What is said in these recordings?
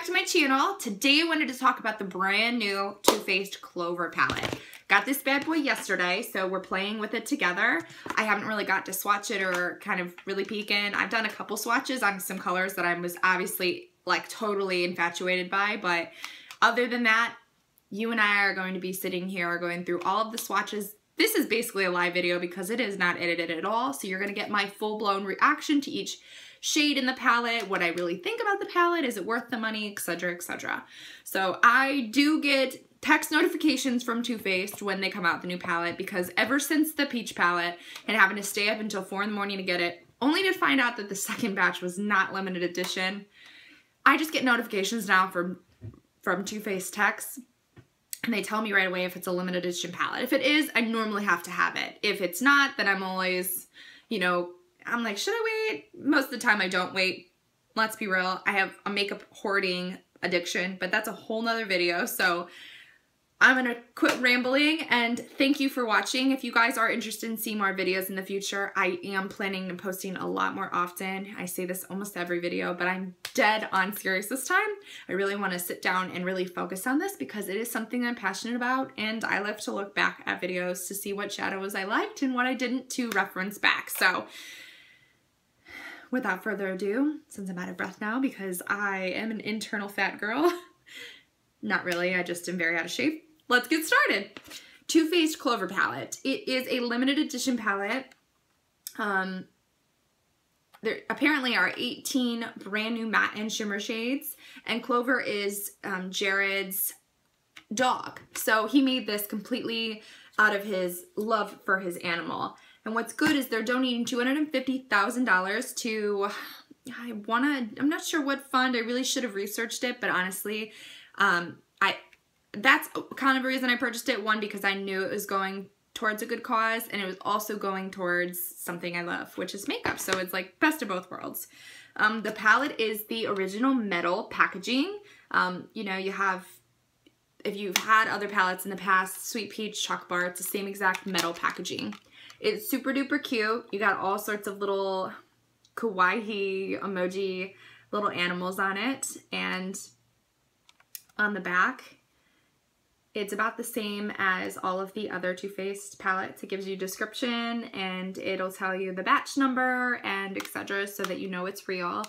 back to my channel. Today I wanted to talk about the brand new Too Faced Clover palette. Got this bad boy yesterday, so we're playing with it together. I haven't really got to swatch it or kind of really peek in. I've done a couple swatches on some colors that I was obviously like totally infatuated by, but other than that, you and I are going to be sitting here going through all of the swatches. This is basically a live video because it is not edited at all, so you're going to get my full-blown reaction to each shade in the palette, what I really think about the palette, is it worth the money, etc, etc. So I do get text notifications from Too Faced when they come out with the new palette, because ever since the peach palette and having to stay up until 4 in the morning to get it, only to find out that the second batch was not limited edition, I just get notifications now from Too Faced texts, and they tell me right away if it's a limited edition palette. If it is, I normally have to have it. If it's not, then I'm always, you know, I'm like, should I wait? Most of the time I don't wait. Let's be real. I have a makeup hoarding addiction, but that's a whole nother video. So I'm gonna quit rambling and thank you for watching. If you guys are interested in seeing more videos in the future, I am planning on posting a lot more often. I say this almost every video, but I'm dead on serious this time. I really want to sit down and really focus on this because it is something I'm passionate about, and I love to look back at videos to see what shadows I liked and what I didn't to reference back. So without further ado, since I'm out of breath now because I am an internal fat girl, not really, I just am very out of shape. Let's get started. Too Faced Clover palette. It is a limited edition palette. There apparently are 18 brand new matte and shimmer shades, and Clover is Jared's dog. So he made this completely out of his love for his animal. And what's good is they're donating $250,000 to, I'm not sure what fund. I really should have researched it, but honestly, that's kind of a reason I purchased it. One, because I knew it was going towards a good cause, and it was also going towards something I love, which is makeup. So it's like best of both worlds. The palette is the original metal packaging. You know, you have, if you've had other palettes in the past, Sweet Peach, Chocolate Bar, it's the same exact metal packaging. It's super duper cute. You got all sorts of little kawaii emoji little animals on it, and on the back it's about the same as all of the other Too Faced palettes. It gives you a description and it'll tell you the batch number and etc, so that you know it's real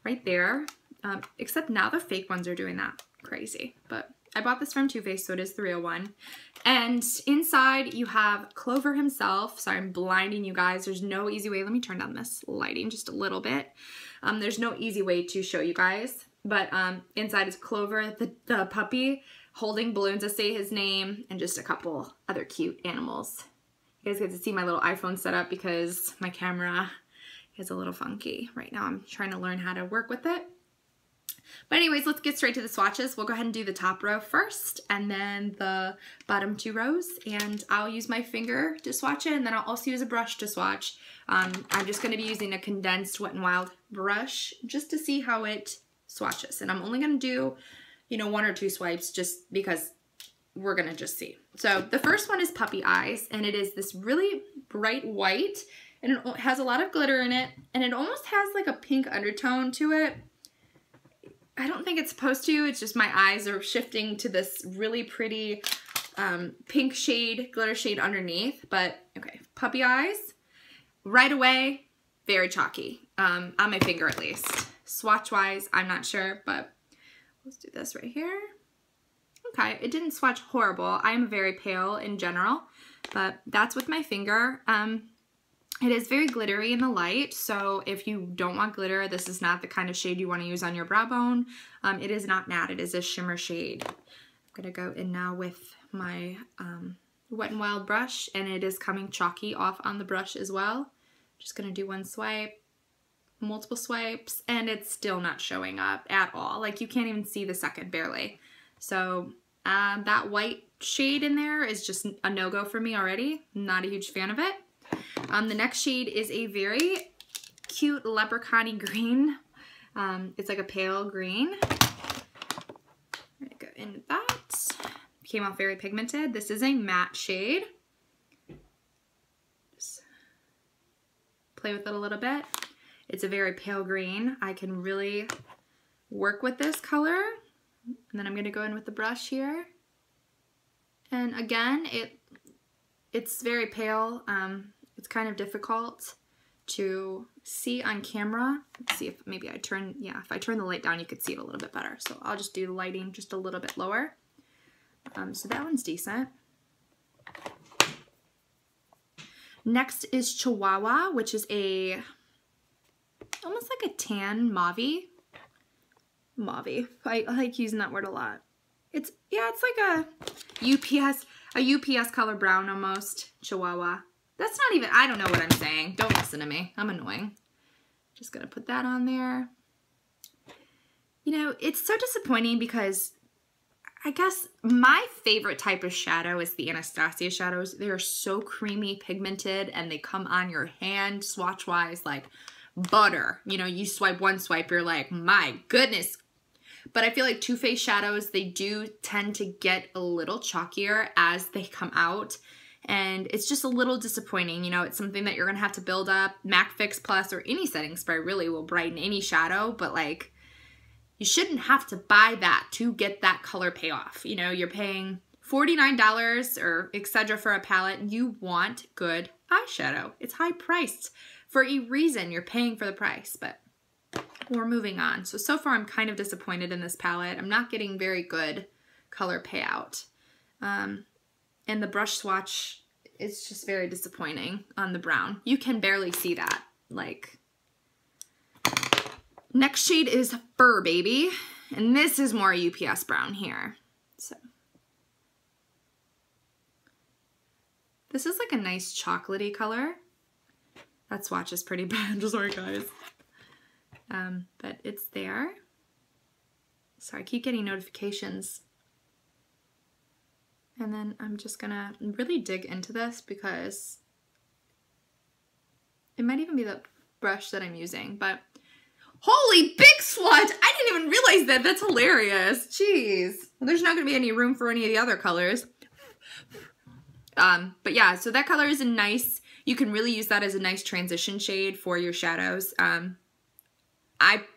right there. Except now the fake ones are doing that. Crazy. But I bought this from Too Faced, so it is the real one. And inside you have Clover himself. Sorry, I'm blinding you guys. There's no easy way. Let me turn down this lighting just a little bit. There's no easy way to show you guys. But inside is Clover, the puppy, holding balloons to say his name, and just a couple other cute animals. You guys get to see my little iPhone setup because my camera is a little funky. Right now I'm trying to learn how to work with it. But anyways, let's get straight to the swatches. We'll go ahead and do the top row first and then the bottom 2 rows. And I'll use my finger to swatch it, and then I'll also use a brush to swatch. I'm just going to be using a condensed Wet n Wild brush just to see how it swatches. And I'm only going to do, you know, 1 or 2 swipes just because we're going to just see. So the first one is Puppy Eyes, and it is this really bright white, and it has a lot of glitter in it, and it almost has like a pink undertone to it. I don't think it's supposed to, it's just my eyes are shifting to this really pretty pink shade, glitter shade underneath. But okay, Puppy Eyes, right away, very chalky, on my finger at least. Swatch wise, I'm not sure, but let's do this right here. Okay, it didn't swatch horrible. I'm very pale in general, but that's with my finger. It is very glittery in the light, so if you don't want glitter, this is not the kind of shade you want to use on your brow bone. It is not matte, it is a shimmer shade. I'm gonna go in now with my Wet n Wild brush, and it is coming chalky off on the brush as well. Just gonna do 1 swipe, multiple swipes, and it's still not showing up at all. Like, you can't even see the second, barely. So that white shade in there is just a no-go for me already. Not a huge fan of it. The next shade is a very cute leprechaun-y green. It's like a pale green. I'm gonna go into that. Came off very pigmented. This is a matte shade. Just play with it a little bit. It's a very pale green. I can really work with this color. And then I'm gonna go in with the brush here. And again, it's very pale. It's kind of difficult to see on camera. Let's see if maybe if I turn the light down, you could see it a little bit better. So I'll just do the lighting just a little bit lower. So that one's decent. Next is Chihuahua, which is almost like a tan mauve. Mauve. I like using that word a lot. It's like a UPS color brown almost. Chihuahua. That's not even, I don't know what I'm saying. Don't listen to me. I'm annoying. Just gonna put that on there. You know, it's so disappointing because I guess my favorite type of shadow is the Anastasia shadows. They are so creamy, pigmented, and they come on your hand swatch-wise like butter. You know, you swipe one swipe, you're like, my goodness. But I feel like Too Faced shadows, they do tend to get a little chalkier as they come out. And it's just a little disappointing. You know, it's something that you're going to have to build up. MAC Fix Plus or any setting spray really will brighten any shadow. But like, you shouldn't have to buy that to get that color payoff. You know, you're paying $49 or etc. for a palette. You want good eyeshadow. It's high priced for a reason. You're paying for the price, but we're moving on. So far I'm kind of disappointed in this palette. I'm not getting very good color payout. And the brush swatch is just very disappointing on the brown. You can barely see that. Like, next shade is Fur Baby, and this is more UPS brown here. So this is like a nice chocolatey color. That swatch is pretty bad. Sorry, guys. But it's there. Sorry, I keep getting notifications. And then I'm just gonna really dig into this because it might even be the brush that I'm using, but holy big swatch! I didn't even realize that. That's hilarious. Jeez. Well, there's not gonna be any room for any of the other colors. But yeah, so that color is a nice, you can really use that as a nice transition shade for your shadows. I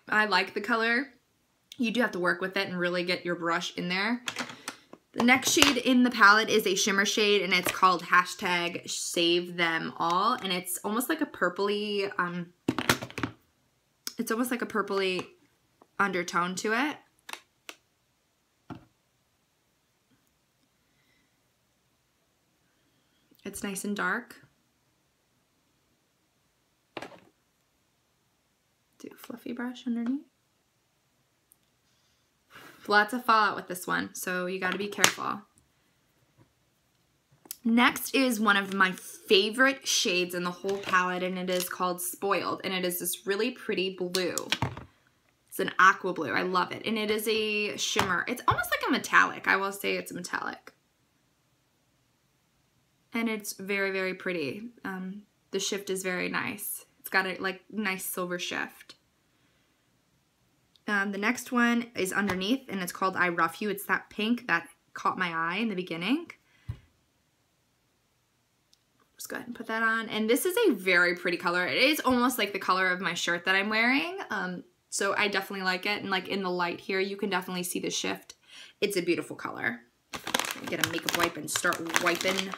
like the color. You do have to work with it and really get your brush in there. The next shade in the palette is a shimmer shade, and it's called #SaveThemAll, and it's almost like a purpley, undertone to it. It's nice and dark. Do a fluffy brush underneath. Lots of fallout with this one, so you got to be careful. Next is one of my favorite shades in the whole palette, and it is called Spoiled, and it is this really pretty blue. It's an aqua blue. I love it, and it is a shimmer. It's almost like a metallic. I will say it's a metallic. And it's very, very pretty. The shift is very nice. It's got a like nice silver shift. The next one is underneath, and it's called I Rough You. It's that pink that caught my eye in the beginning. Just go ahead and put that on. And this is a very pretty color. It is almost like the color of my shirt that I'm wearing. So I definitely like it. And like in the light here, you can definitely see the shift. It's a beautiful color. I'm gonna get a makeup wipe and start wiping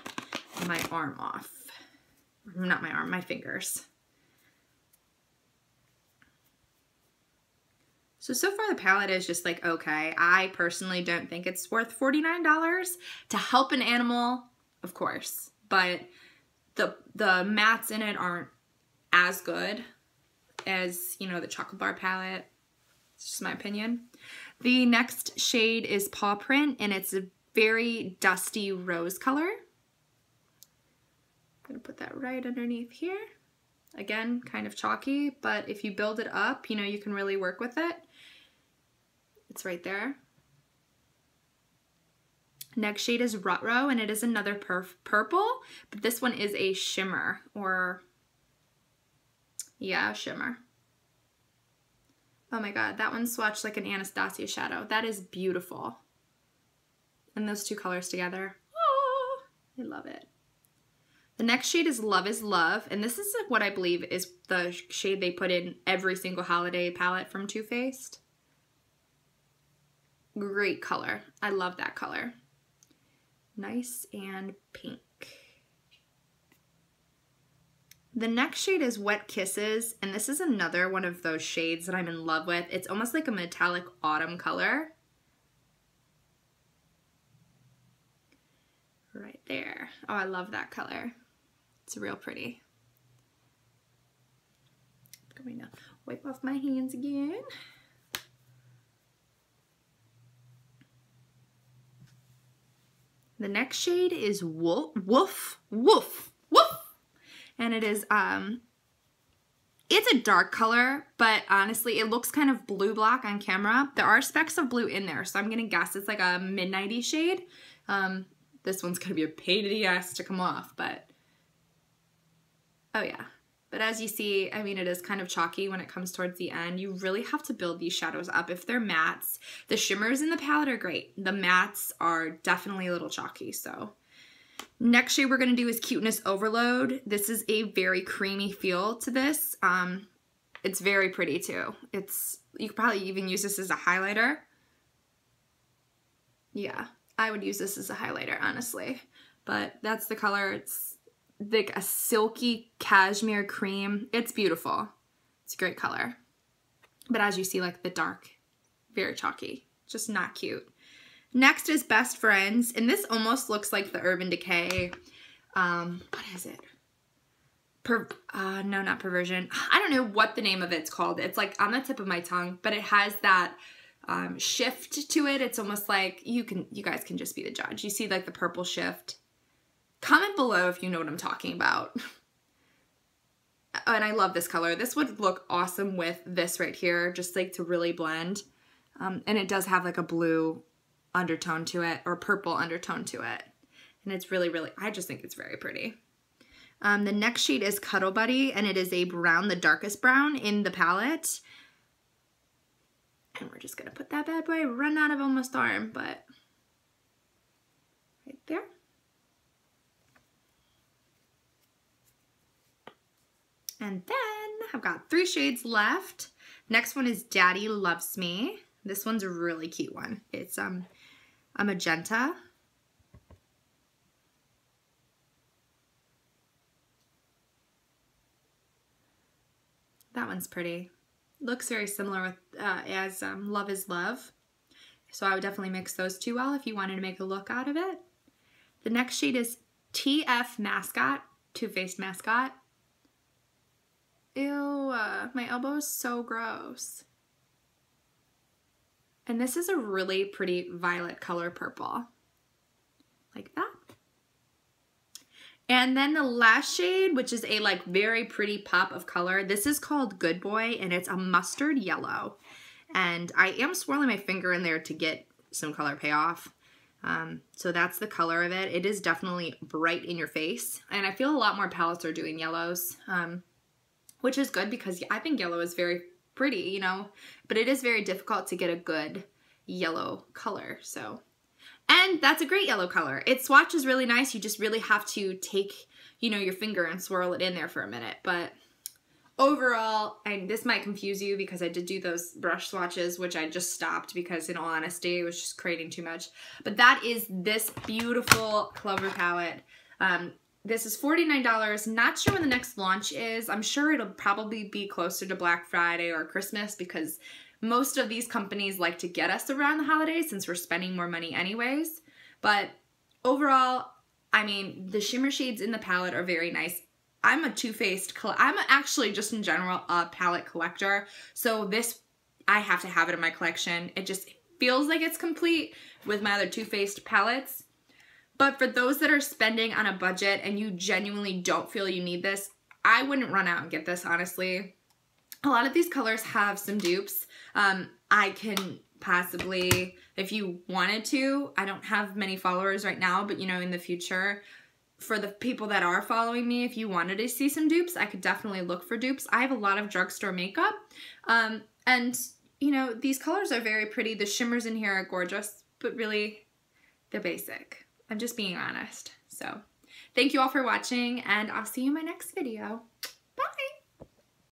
my arm off. Not my arm, my fingers. So far the palette is just like, okay. I personally don't think it's worth $49 to help an animal, of course, but the mattes in it aren't as good as, you know, the chocolate bar palette. It's just my opinion. The next shade is Paw Print, and it's a very dusty rose color. I'm gonna put that right underneath here. Again, kind of chalky, but if you build it up, you know, you can really work with it. It's right there. Next shade is Rutrow, and it is another purple, but this one is a shimmer, or yeah, shimmer. Oh my god, that one swatched like an Anastasia shadow. That is beautiful. And those two colors together, oh, I love it. The next shade is Love is Love, and this is what I believe is the shade they put in every single holiday palette from Too Faced. Great color. I love that color. Nice and pink. The next shade is Wet Kisses, and this is another one of those shades that I'm in love with. It's almost like a metallic autumn color. Right there. Oh, I love that color. It's real pretty. I'm going to wipe off my hands again. The next shade is Woof. And it is, it's a dark color, but honestly, it looks kind of blue-black on camera. There are specks of blue in there, so I'm gonna guess it's like a mid-90s shade. This one's gonna be a pain in the ass to come off, but, oh yeah. But as you see, I mean, it is kind of chalky when it comes towards the end. You really have to build these shadows up. If they're mattes, the shimmers in the palette are great. The mattes are definitely a little chalky, so. Next shade we're gonna do is Cuteness Overload. This is a very creamy feel to this. It's very pretty too. You could probably even use this as a highlighter. Yeah, I would use this as a highlighter, honestly. But that's the color. It's like a silky cashmere cream. It's beautiful. It's a great color. But as you see, like the dark, very chalky, just not cute. Next is Best Friends, and this almost looks like the Urban Decay, what is it? No, not Perversion. I don't know what the name of it's called. It's like on the tip of my tongue, but it has that shift to it. It's almost like, you guys can just be the judge. You see like the purple shift. Comment below if you know what I'm talking about. And I love this color. This would look awesome with this right here, just like to really blend. And it does have like a blue undertone to it, or purple undertone to it. And it's really, I just think it's very pretty. The next shade is Cuddle Buddy, and it is a brown, the darkest brown in the palette. And we're just gonna put that bad boy, run out of almost arm, but right there. And then I've got 3 shades left. Next one is Daddy Loves Me. This one's a really cute one. It's a magenta. That one's pretty. Looks very similar with as Love is Love. So I would definitely mix those two well if you wanted to make a look out of it. The next shade is TF Mascot, Too Faced Mascot. Ew, my elbow is so gross. And this is a really pretty violet color purple. Like that. And then the last shade, which is a like very pretty pop of color. This is called Good Boy, and it's a mustard yellow. And I am swirling my finger in there to get some color payoff. So that's the color of it. It is definitely bright in your face. And I feel a lot more palettes are doing yellows, which is good because I think yellow is very pretty, you know, but it is very difficult to get a good yellow color. So, and that's a great yellow color. Its swatch is really nice. You just really have to take, you know, your finger and swirl it in there for a minute. But overall, and this might confuse you because I did do those brush swatches, which I just stopped because in all honesty, it was just creating too much. But that is this beautiful Clover palette. This is $49. Not sure when the next launch is. I'm sure it'll probably be closer to Black Friday or Christmas because most of these companies like to get us around the holidays since we're spending more money anyways. But overall, I mean, the shimmer shades in the palette are very nice. I'm a I'm actually just in general a palette collector. So this, I have to have it in my collection. It just feels like it's complete with my other Too Faced palettes. But for those that are spending on a budget and you genuinely don't feel you need this, I wouldn't run out and get this, honestly. A lot of these colors have some dupes. I can possibly, if you wanted to, I don't have many followers right now, but you know, in the future, for the people that are following me, if you wanted to see some dupes, I could definitely look for dupes. I have a lot of drugstore makeup, and you know, these colors are very pretty. The shimmers in here are gorgeous, but really, they're basic. I'm just being honest. So, thank you all for watching, and I'll see you in my next video.